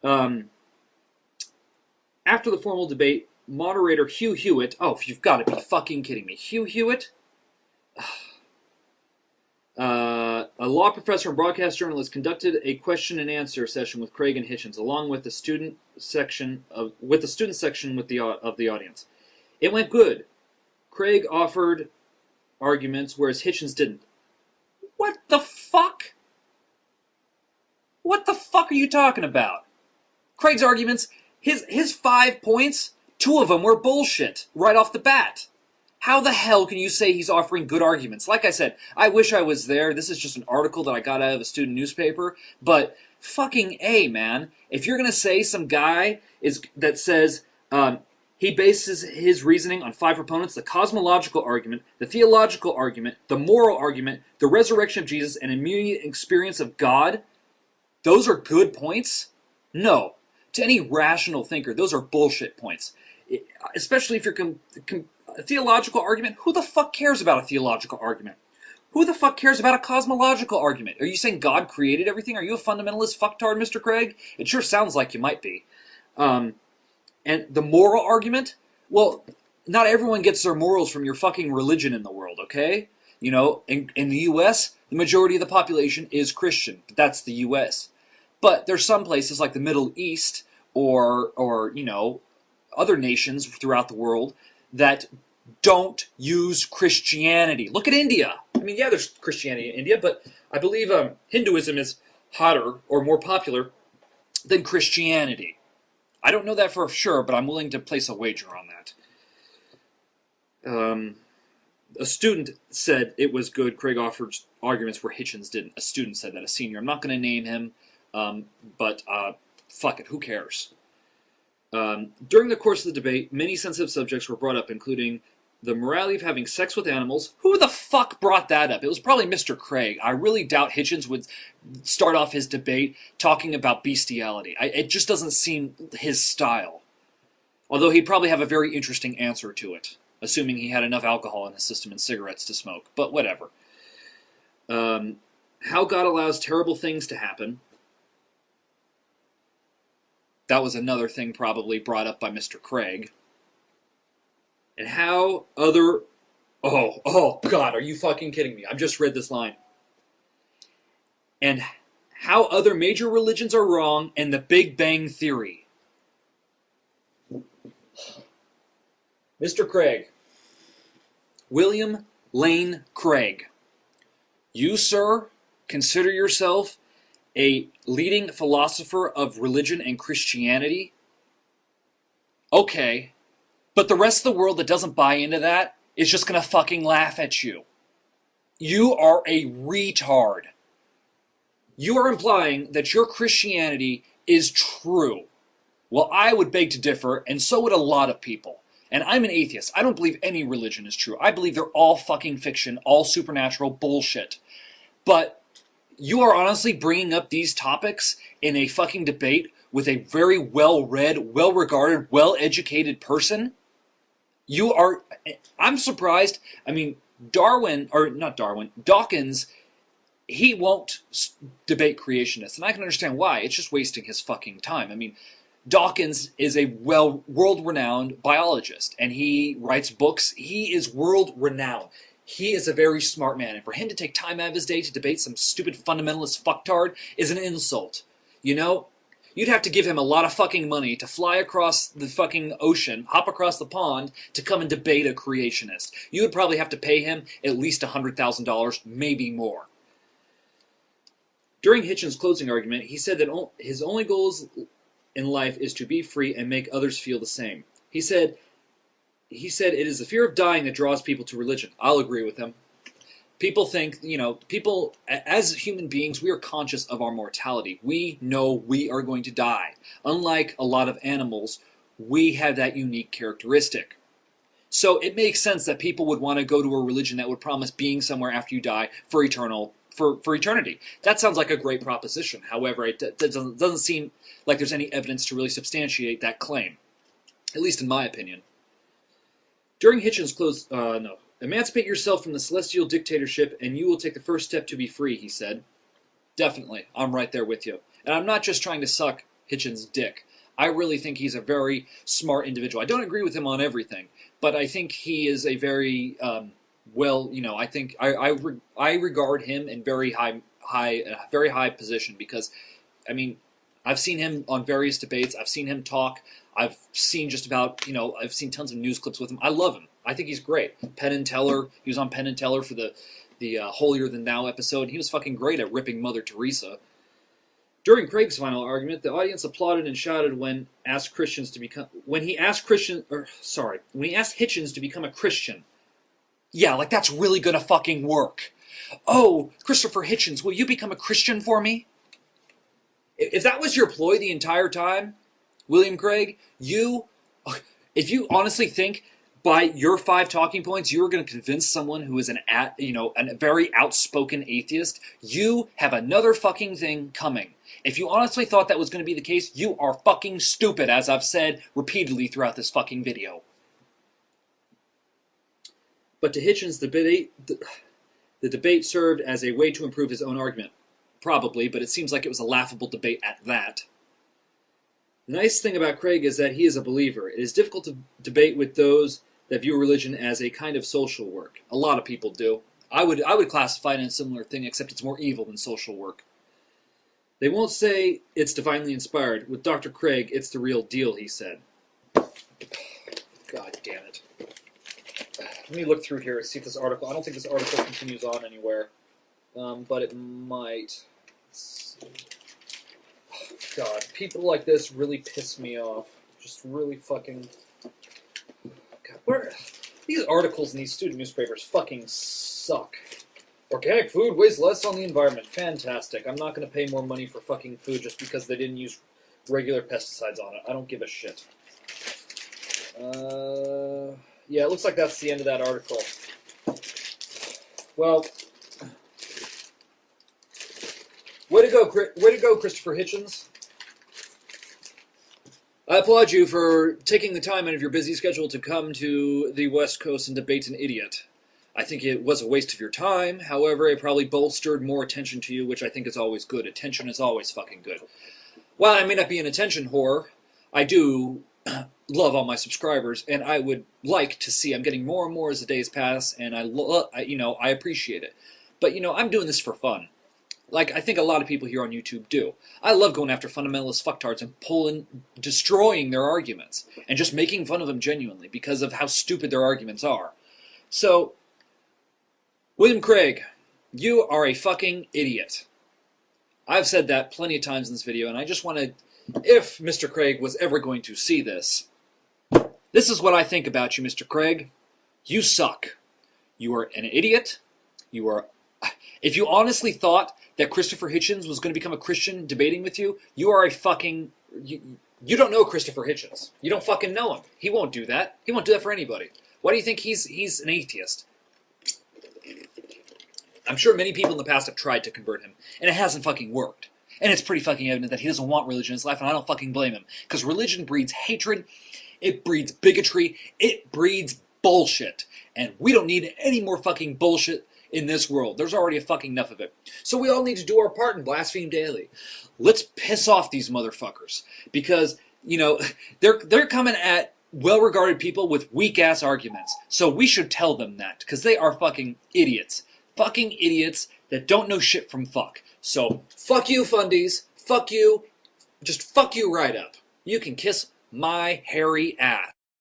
Um, After the formal debate, moderator Hugh Hewitt, oh, you've got to be fucking kidding me. Hugh Hewitt, a law professor and broadcast journalist, conducted a question and answer session with Craig and Hitchens, along with the student section of the audience. It went good. Craig offered arguments, whereas Hitchens didn't. What the fuck? What the fuck are you talking about? Craig's arguments, his 5 points, two of them were bullshit right off the bat. How the hell can you say he's offering good arguments? Like I said, I wish I was there. This is just an article that I got out of a student newspaper. But fucking A, man. If you're going to say some guy that says he bases his reasoning on five proponents: the cosmological argument, the theological argument, the moral argument, the resurrection of Jesus, and immediate experience of God, those are good points? No. To any rational thinker, those are bullshit points. Especially if you're a theological argument. Who the fuck cares about a theological argument? Who the fuck cares about a cosmological argument? Are you saying God created everything? Are you a fundamentalist fucktard, Mr. Craig? It sure sounds like you might be. And the moral argument? Well, not everyone gets their morals from your fucking religion in the world, okay? You know, in the U.S., the majority of the population is Christian. That's the U.S. But there's some places like the Middle East or you know, other nations throughout the world that don't use Christianity. Look at India. I mean, yeah, there's Christianity in India, but I believe Hinduism is hotter or more popular than Christianity. I don't know that for sure, but I'm willing to place a wager on that. A student said it was good. Craig offered arguments where Hitchens didn't. A student said that, a senior. I'm not going to name him, but fuck it, who cares? During the course of the debate, many sensitive subjects were brought up, including the morality of having sex with animals. Who the fuck brought that up? It was probably Mr. Craig. I really doubt Hitchens would start off his debate talking about bestiality. It just doesn't seem his style. Although he'd probably have a very interesting answer to it, assuming he had enough alcohol in his system and cigarettes to smoke. But whatever. How God allows terrible things to happen. That was another thing probably brought up by Mr. Craig. And how other... Oh, God, are you fucking kidding me? I've just read this line. And how other major religions are wrong and the Big Bang Theory. Mr. Craig. William Lane Craig. You, sir, consider yourself a leading philosopher of religion and Christianity? Okay. But the rest of the world that doesn't buy into that is just going to fucking laugh at you. You are a retard. You are implying that your Christianity is true. Well, I would beg to differ, and so would a lot of people. And I'm an atheist. I don't believe any religion is true. I believe they're all fucking fiction, all supernatural bullshit. But you are honestly bringing up these topics in a fucking debate with a very well-read, well-regarded, well-educated person? You are... I'm surprised. I mean, Dawkins, he won't debate creationists. And I can understand why. It's just wasting his fucking time. I mean, Dawkins is a world-renowned biologist, and he writes books. He is world-renowned. He is a very smart man, and for him to take time out of his day to debate some stupid fundamentalist fucktard is an insult. You know? You'd have to give him a lot of fucking money to fly across the fucking ocean, hop across the pond, to come and debate a creationist. You would probably have to pay him at least $100,000, maybe more. During Hitchens' closing argument, he said that his only goals in life is to be free and make others feel the same. He said it is the fear of dying that draws people to religion. I'll agree with him. People think, people, as human beings, we are conscious of our mortality. We know we are going to die. Unlike a lot of animals, we have that unique characteristic. So it makes sense that people would want to go to a religion that would promise being somewhere after you die for eternity. That sounds like a great proposition. However, it doesn't seem like there's any evidence to really substantiate that claim. At least in my opinion. During Hitchens' emancipate yourself from the celestial dictatorship and you will take the first step to be free, he said. Definitely. I'm right there with you. And I'm not just trying to suck Hitchens' dick. I really think he's a very smart individual. I don't agree with him on everything, but I think he is a very I think I regard him in very very high position because, I mean, I've seen him on various debates. I've seen him talk. I've seen just about, I've seen tons of news clips with him. I love him. I think he's great. Penn and Teller. He was on Penn and Teller for the Holier Than Thou episode. He was fucking great at ripping Mother Teresa. During Craig's final argument, the audience applauded and shouted when he asked Hitchens to become a Christian. Yeah, like that's really gonna fucking work. Oh, Christopher Hitchens, will you become a Christian for me? If that was your ploy the entire time, William Craig, if you honestly think by your 5 talking points you were going to convince someone who is a very outspoken atheist, you have another fucking thing coming. If you honestly thought that was going to be the case, you are fucking stupid, as I've said repeatedly throughout this fucking video. But to Hitchens, the debate served as a way to improve his own argument. Probably, but it seems like it was a laughable debate at that. The nice thing about Craig is that he is a believer. It is difficult to debate with those that view religion as a kind of social work. A lot of people do. I would classify it in a similar thing, except it's more evil than social work. They won't say it's divinely inspired. With Dr. Craig, it's the real deal, he said. God damn it. Let me look through here and see if this article... I don't think this article continues on anywhere. But it might. God, people like this really piss me off. Just really fucking... God, these articles in these student newspapers fucking suck. Organic food weighs less on the environment. Fantastic. I'm not going to pay more money for fucking food just because they didn't use regular pesticides on it. I don't give a shit. Yeah, it looks like that's the end of that article. Well, way to go, Christopher Hitchens. I applaud you for taking the time out of your busy schedule to come to the West Coast and debate an idiot. I think it was a waste of your time. However, it probably bolstered more attention to you, which I think is always good. Attention is always fucking good. While I may not be an attention whore, I do love all my subscribers, and I would like to see I'm getting more and more as the days pass, and I appreciate it. But I'm doing this for fun. Like I think a lot of people here on YouTube do. I love going after fundamentalist fucktards and destroying their arguments, and just making fun of them genuinely because of how stupid their arguments are. So, William Craig, you are a fucking idiot. I've said that plenty of times in this video, and I just want to, if Mr. Craig was ever going to see this, this is what I think about you, Mr. Craig. You suck. You are an idiot. You are... If you honestly thought that Christopher Hitchens was going to become a Christian debating with you, you are a fucking... You don't know Christopher Hitchens. You don't fucking know him. He won't do that. He won't do that for anybody. Why do you think he's an atheist? I'm sure many people in the past have tried to convert him, and it hasn't fucking worked. And it's pretty fucking evident that he doesn't want religion in his life, and I don't fucking blame him. Because religion breeds hatred, it breeds bigotry, it breeds bullshit. And we don't need any more fucking bullshit in this world. There's already a fucking enough of it. So we all need to do our part and blaspheme daily. Let's piss off these motherfuckers. Because, they're coming at well-regarded people with weak-ass arguments. So we should tell them that. Because they are fucking idiots. Fucking idiots that don't know shit from fuck. So, fuck you, fundies. Fuck you. Just fuck you right up. You can kiss my hairy ass.